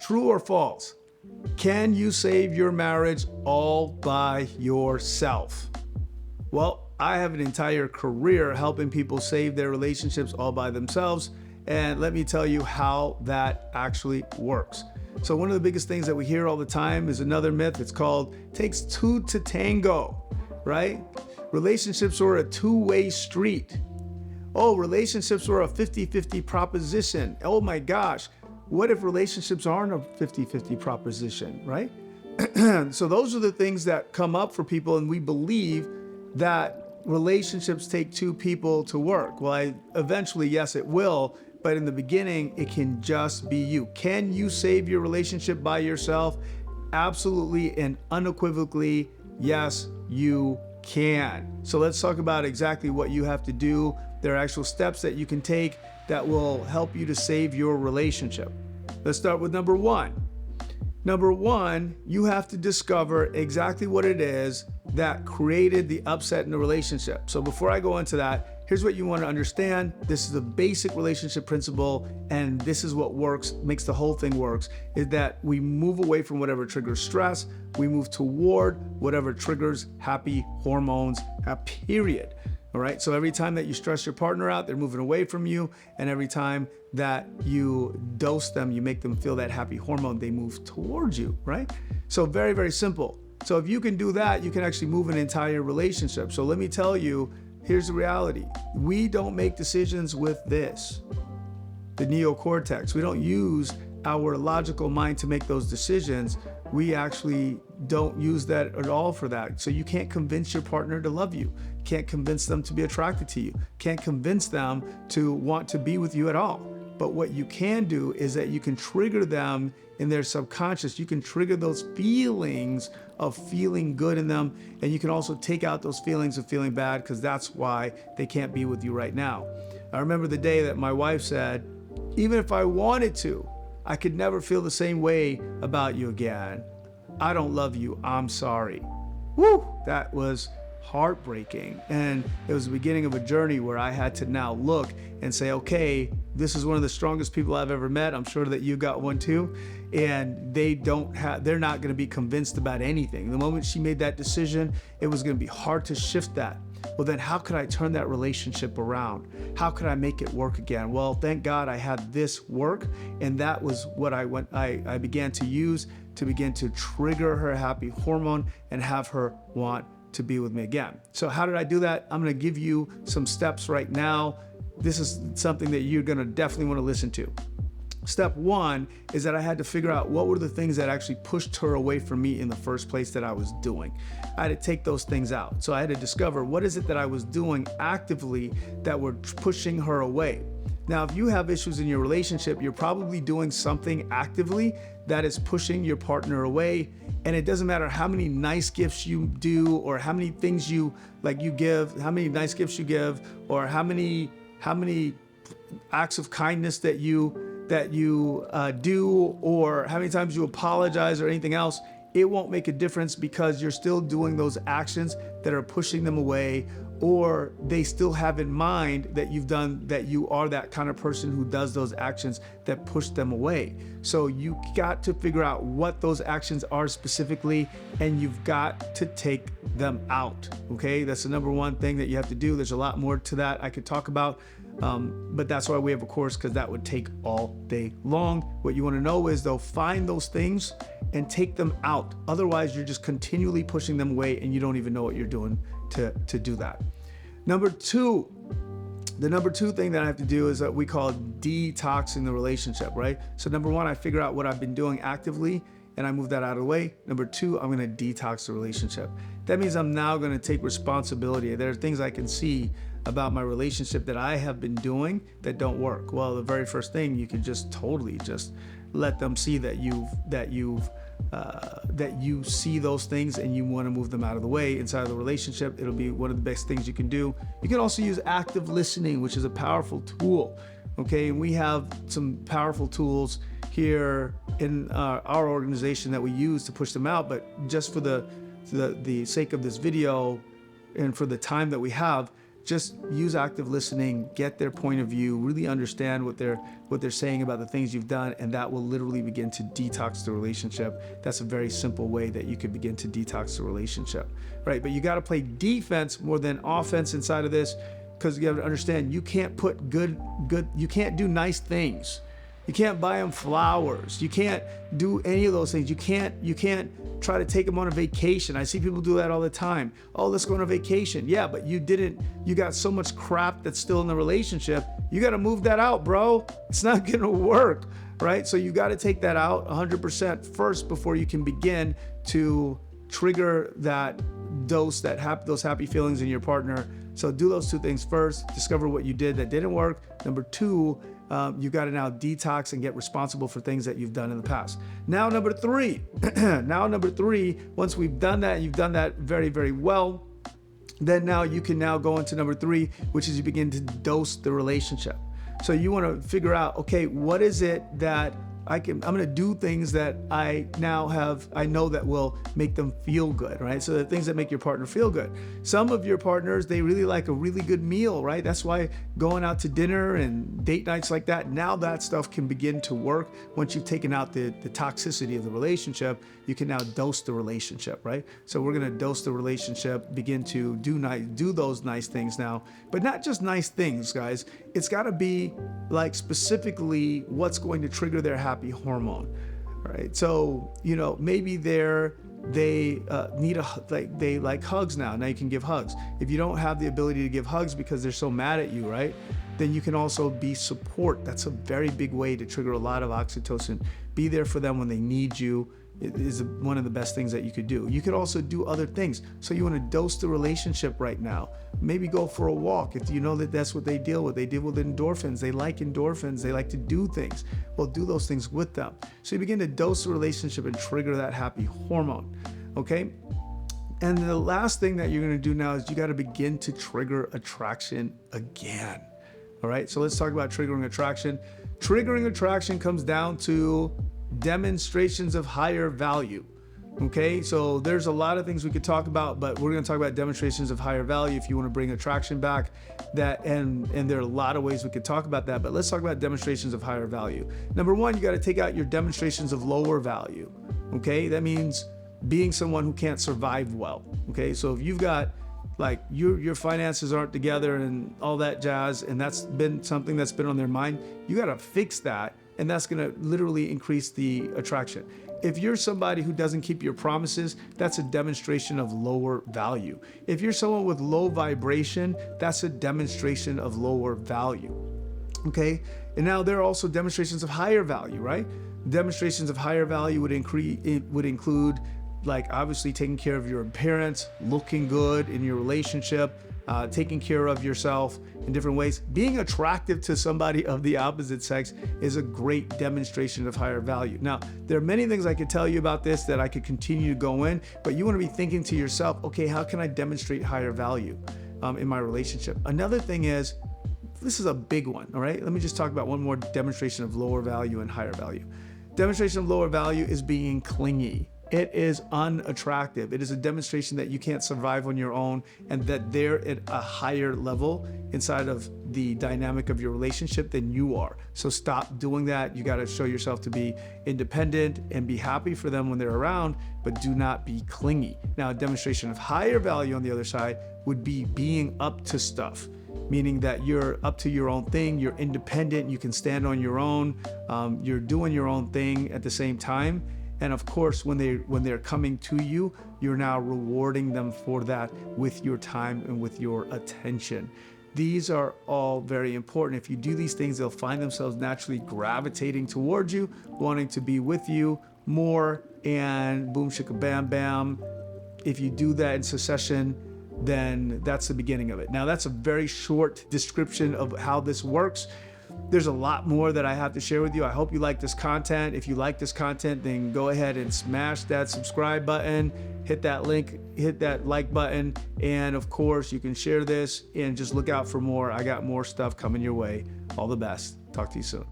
True or false? Can you save your marriage all by yourself? Well, I have an entire career helping people save their relationships all by themselves. And let me tell you how that actually works. So one of the biggest things that we hear all the time is another myth. It's called takes two to tango, right? Relationships are a two-way street. Oh, relationships are a 50-50 proposition. Oh my gosh. What if relationships aren't a 50-50 proposition, right? So those are the things that come up for people, and we believe that relationships take two people to work. Well, eventually, yes, it will, but in the beginning, it can just be you. Can you save your relationship by yourself? Absolutely and unequivocally, yes, you can. So let's talk about exactly what you have to do. There are actual steps that you can take that will help you to save your relationship. Let's start with number one. Number one, you have to discover exactly what it is that created the upset in the relationship. So before I go into that, here's what you want to understand. This is a basic relationship principle, and this is what works, makes the whole thing works, is that we move away from whatever triggers stress, we move toward whatever triggers happy hormones, period. All right, so every time that you stress your partner out, they're moving away from you. And every time that you dose them, you make them feel that happy hormone, they move towards you, right? So very, very simple. So if you can do that, you can actually move an entire relationship. So let me tell you, here's the reality. We don't make decisions with this, the neocortex. We don't use our logical mind to make those decisions. We actually don't use that at all for that. So you can't convince your partner to love you. Can't convince them to be attracted to you. Can't convince them to want to be with you at all. But what you can do is that you can trigger them in their subconscious. You can trigger those feelings of feeling good in them. And you can also take out those feelings of feeling bad, because that's why they can't be with you right now. I remember the day that my wife said, even if I wanted to, I could never feel the same way about you again. I don't love you. I'm sorry. Woo! That was heartbreaking. And it was the beginning of a journey where I had to now look and say, okay, this is one of the strongest people I've ever met. I'm sure that you got one too. And they're not going to be convinced about anything. The moment she made that decision, it was going to be hard to shift that. Well, then how could I turn that relationship around? How could I make it work again? Well, thank God I had this work, and that was what I began to use to begin to trigger her happy hormone and have her want to be with me again. So how did I do that? I'm going to give you some steps right now. This is something that you're going to definitely want to listen to. Step one is that I had to figure out what were the things that actually pushed her away from me in the first place that I was doing. I had to take those things out. So I had to discover what is it that I was doing actively that were pushing her away. Now, if you have issues in your relationship, you're probably doing something actively that is pushing your partner away. And it doesn't matter how many nice gifts you do, or how many things you give, how many nice gifts you give, or how many acts of kindness that you do, or how many times you apologize or anything else. It won't make a difference, because you're still doing those actions that are pushing them away, or they still have in mind that you are that kind of person who does those actions that push them away. So you got to figure out what those actions are specifically, and you've got to take them out. Okay, that's the number one thing that you have to do. There's a lot more to that I could talk about. But that's why we have a course, because that would take all day long. What you want to know is, though, find those things and take them out. Otherwise, you're just continually pushing them away, and you don't even know what you're doing to do that. Number two, the number two thing that I have to do is that we call detoxing the relationship, right? So number one, I figure out what I've been doing actively, and I move that out of the way. Number two, I'm going to detox the relationship. That means I'm now going to take responsibility. There are things I can see about my relationship that I have been doing that don't work. Well, the very first thing, you can just totally just let them see that you see those things and you want to move them out of the way inside of the relationship. It'll be one of the best things you can do. You can also use active listening, which is a powerful tool. Okay, and we have some powerful tools here in our organization that we use to push them out. But just for the sake of this video and for the time that we have, just use active listening, get their point of view, really understand what they're saying about the things you've done, and that will literally begin to detox the relationship. That's a very simple way that you could begin to detox the relationship, right? But you got to play defense more than offense inside of this, because you have to understand, you can't put you can't do nice things. You can't buy them flowers. You can't do any of those things. You can't try to take them on a vacation. I see people do that all the time. Oh, let's go on a vacation. Yeah, but you got so much crap that's still in the relationship. You got to move that out, bro. It's not going to work, right? So you got to take that out 100% first before you can begin to trigger that dose, those happy feelings in your partner. So do those two things first. Discover what you did that didn't work. Number two, you got to now detox and get responsible for things that you've done in the past. Now, number three, once we've done that, you've done that very, very well, then now you can now go into number three, which is you begin to dose the relationship. So you want to figure out, okay, what is it that I'm going to do things that I know that will make them feel good, right? So the things that make your partner feel good. Some of your partners, they really like a really good meal, right? That's why going out to dinner and date nights like that, now that stuff can begin to work. Once you've taken out the toxicity of the relationship, you can now dose the relationship, right? So we're going to dose the relationship, begin to do those nice things now, but not just nice things, guys. It's got to be like specifically what's going to trigger their happy hormone, right? So, maybe they like hugs now. Now you can give hugs. If you don't have the ability to give hugs because they're so mad at you, right? Then you can also be support. That's a very big way to trigger a lot of oxytocin. Be there for them when they need you. It is one of the best things that you could do. You could also do other things. So you want to dose the relationship right now. Maybe go for a walk. If you know that that's what they deal with. They deal with endorphins. They like endorphins. They like to do things. Well, do those things with them. So you begin to dose the relationship and trigger that happy hormone. Okay? And the last thing that you're going to do now is you got to begin to trigger attraction again. All right? So let's talk about triggering attraction. Triggering attraction comes down to demonstrations of higher value. Okay, so there's a lot of things we could talk about, but we're going to talk about demonstrations of higher value if you want to bring attraction back. And there are a lot of ways we could talk about that, but let's talk about demonstrations of higher value. Number one, you got to take out your demonstrations of lower value. Okay, that means being someone who can't survive well. Okay, so if you've got like your finances aren't together and all that jazz, and that's been something that's been on their mind, you got to fix that. And that's going to literally increase the attraction. If you're somebody who doesn't keep your promises, that's a demonstration of lower value. If you're someone with low vibration, that's a demonstration of lower value. Okay? And now there are also demonstrations of higher value, right? Demonstrations of higher value would include, like, obviously taking care of your appearance, looking good in your relationship, taking care of yourself in different ways. Being attractive to somebody of the opposite sex is a great demonstration of higher value. Now, there are many things I could tell you about this that I could continue to go in, but you want to be thinking to yourself, okay, how can I demonstrate higher value in my relationship? Another thing is, this is a big one, all right? Let me just talk about one more demonstration of lower value and higher value. Demonstration of lower value is being clingy. It is unattractive. It is a demonstration that you can't survive on your own and that they're at a higher level inside of the dynamic of your relationship than you are. So stop doing that. You got to show yourself to be independent and be happy for them when they're around, but do not be clingy. Now, a demonstration of higher value on the other side would be being up to stuff, meaning that you're up to your own thing, you're independent, you can stand on your own, you're doing your own thing at the same time. And of course, when they're coming to you, you're now rewarding them for that with your time and with your attention. These are all very important. If you do these things, they'll find themselves naturally gravitating towards you, wanting to be with you more, and boom, shika, bam, bam. If you do that in succession, then that's the beginning of it. Now, that's a very short description of how this works. There's a lot more that I have to share with you. I hope you like this content. If you like this content, then go ahead and smash that subscribe button, hit that link, hit that like button, and of course, you can share this and just look out for more. I got more stuff coming your way. All the best. Talk to you soon.